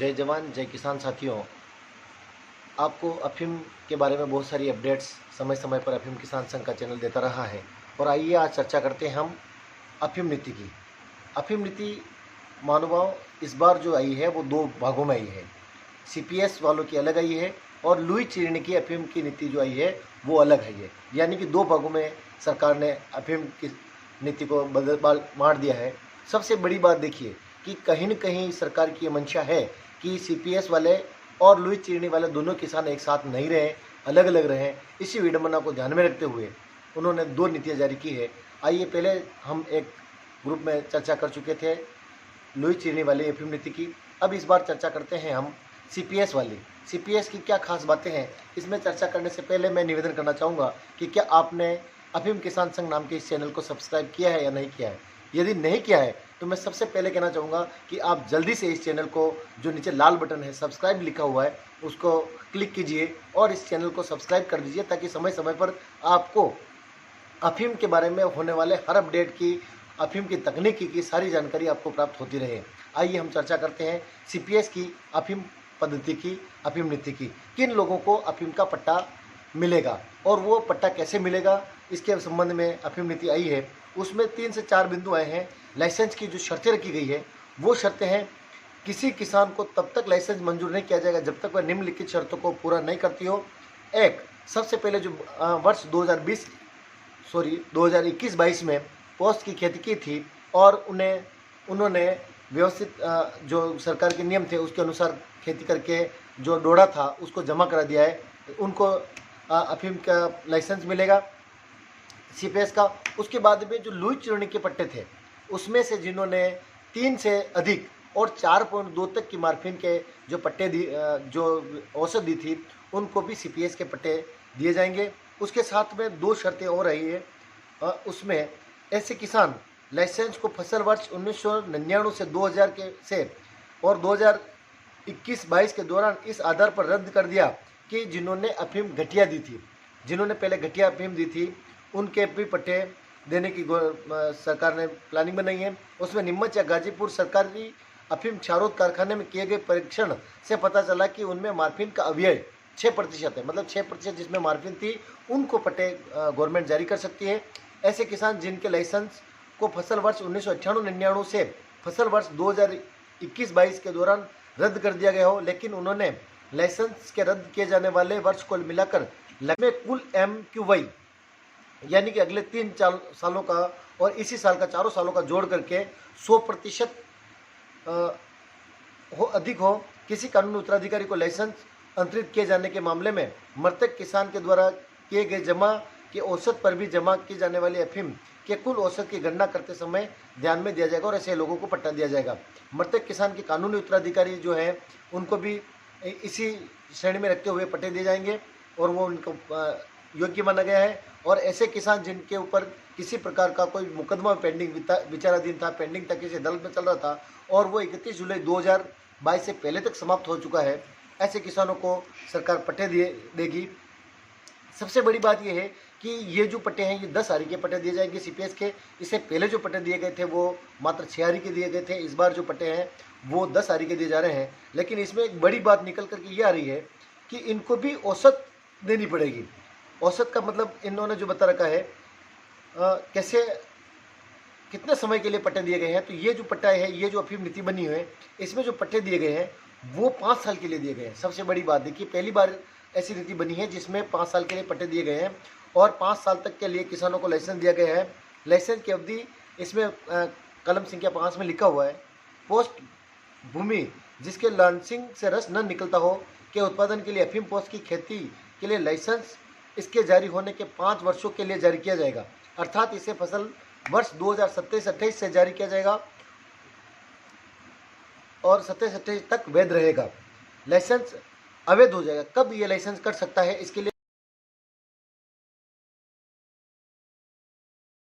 जय जवान जय किसान साथियों, आपको अफ़ीम के बारे में बहुत सारी अपडेट्स समय समय पर अफ़ीम किसान संघ का चैनल देता रहा है। और आइए आज चर्चा करते हैं हम अफ़ीम नीति की। अफ़ीम नीति महानुभाव इस बार जो आई है वो दो भागों में आई है। सीपीएस वालों की अलग आई है और लुई चीनी की अफ़ीम की नीति जो आई है वो अलग आई है। यानी कि दो भागों में सरकार ने अफ़ीम की नीति को बांट दिया है। सबसे बड़ी बात देखिए कि कहीं न कहीं सरकार की ये मंशा है कि सीपीएस वाले और लुई चीनी वाले दोनों किसान एक साथ नहीं रहें, अलग अलग रहें। इसी विडंबना को ध्यान में रखते हुए उन्होंने दो नीतियाँ जारी की है। आइए पहले हम एक ग्रुप में चर्चा कर चुके थे लुई चीनी वाली अफ़ीम नीति की। अब इस बार चर्चा करते हैं हम सीपीएस वाली। सीपीएस की क्या खास बातें हैं, इसमें चर्चा करने से पहले मैं निवेदन करना चाहूँगा कि क्या आपने अफ़ीम किसान संघ नाम के इस चैनल को सब्सक्राइब किया है या नहीं किया है। यदि नहीं किया है तो मैं सबसे पहले कहना चाहूँगा कि आप जल्दी से इस चैनल को, जो नीचे लाल बटन है सब्सक्राइब लिखा हुआ है, उसको क्लिक कीजिए और इस चैनल को सब्सक्राइब कर दीजिए, ताकि समय समय पर आपको अफ़ीम के बारे में होने वाले हर अपडेट की, अफ़ीम की तकनीकी की सारी जानकारी आपको प्राप्त होती रहे। आइए हम चर्चा करते हैं सीपीएस की अफ़ीम पद्धति की, अफ़ीम नीति की। किन लोगों को अफ़ीम का पट्टा मिलेगा और वो पट्टा कैसे मिलेगा, इसके संबंध में अफ़ीम नीति आई है। उसमें 3 से 4 बिंदु आए हैं। लाइसेंस की जो शर्तें रखी गई है वो शर्तें हैं, किसी किसान को तब तक लाइसेंस मंजूर नहीं किया जाएगा जब तक वह निम्नलिखित शर्तों को पूरा नहीं करती हो। एक, सबसे पहले जो वर्ष 2021-22 में पोस्ट की खेती की थी और उन्होंने व्यवस्थित जो सरकार के नियम थे उसके अनुसार खेती करके जो डोड़ा था उसको जमा करा दिया है, उनको अफ़ीम का लाइसेंस मिलेगा सीपीएस का। उसके बाद में जो लुई चीनी के पट्टे थे उसमें से जिन्होंने 3 से अधिक और 4.2 तक की मार्फिन के जो पट्टे जो औसत दी थी, उनको भी सीपीएस के पट्टे दिए जाएंगे। उसके साथ में 2 शर्तें और रही है। उसमें ऐसे किसान लाइसेंस को फसल वर्ष 1999 से 2000 के से और 2021-22 के दौरान इस आधार पर रद्द कर दिया कि जिन्होंने अफ़ीम घटिया दी थी, जिन्होंने पहले घटिया अफ़ीम दी थी, उनके भी पट्टे देने की सरकार ने प्लानिंग बनाई है। उसमें नीमच या गाजीपुर सरकारी अफ़ीम क्षारोद कारखाने में किए गए परीक्षण से पता चला कि उनमें मार्फिन का अवयव 6% है, मतलब 6% जिसमें मार्फिन थी उनको पट्टे गवर्नमेंट जारी कर सकती है। ऐसे किसान जिनके लाइसेंस को फसल वर्ष 1998-99 से फसल वर्ष 2021-22 के दौरान रद्द कर दिया गया हो, लेकिन उन्होंने लाइसेंस के रद्द किए जाने वाले वर्ष को मिलाकर कुल MQY यानी कि अगले 3 सालों का और इसी साल का 4 सालों का जोड़ करके 100% अधिक हो, किसी कानूनी उत्तराधिकारी को लाइसेंस अंतरित किए जाने के मामले में मृतक किसान के द्वारा किए गए जमा के औसत पर भी जमा की जाने वाली अफ़ीम के कुल औसत की गणना करते समय ध्यान में दिया जाएगा और ऐसे लोगों को पट्टा दिया जाएगा। मृतक किसान के कानूनी उत्तराधिकारी जो है उनको भी इसी श्रेणी में रखते हुए पट्टे दिए जाएंगे और वो उनको योग्य माना गया है। और ऐसे किसान जिनके ऊपर किसी प्रकार का कोई मुकदमा पेंडिंग विचाराधीन था, पेंडिंग था, किसी अदालत में चल रहा था और वो 31 जुलाई 2022 से पहले तक समाप्त हो चुका है, ऐसे किसानों को सरकार पट्टे देगी। सबसे बड़ी बात यह है कि ये जो पट्टे हैं ये 10 आरी के पट्टे दिए जाएंगे सीपीएस के। इससे पहले जो पट्टे दिए गए थे वो मात्र 6 आरी के दिए गए थे। इस बार जो पट्टे हैं वो 10 आरी के दिए जा रहे हैं। लेकिन इसमें एक बड़ी बात निकल करके ये आ रही है कि इनको भी औसत देनी पड़ेगी। औसत का मतलब इन्होंने जो बता रखा है कैसे, कितने समय के लिए पट्टे दिए गए हैं। तो ये जो पट्टा है, ये जो अफ़ीम नीति बनी हुई है, इसमें जो पट्टे दिए गए हैं वो 5 साल के लिए दिए गए हैं। सबसे बड़ी बात देखिए, पहली बार ऐसी नीति बनी है जिसमें 5 साल के लिए पट्टे दिए गए हैं और 5 साल तक के लिए किसानों को लाइसेंस दिया गया है। लाइसेंस की अवधि इसमें कलम संख्या 5 में लिखा हुआ है, पोस्ट भूमि जिसके लॉन्चिंग से रस न निकलता हो के उत्पादन के लिए अफ़ीम पोस्ट की खेती के लिए लाइसेंस इसके जारी होने के 5 वर्षों के लिए जारी किया जाएगा। अर्थात इसे फसल वर्ष 2027-28 से जारी किया जाएगा और 27-28 तक वैध रहेगा। लाइसेंस अवैध हो जाएगा। कब ये लाइसेंस कर सकता है, इसके लिए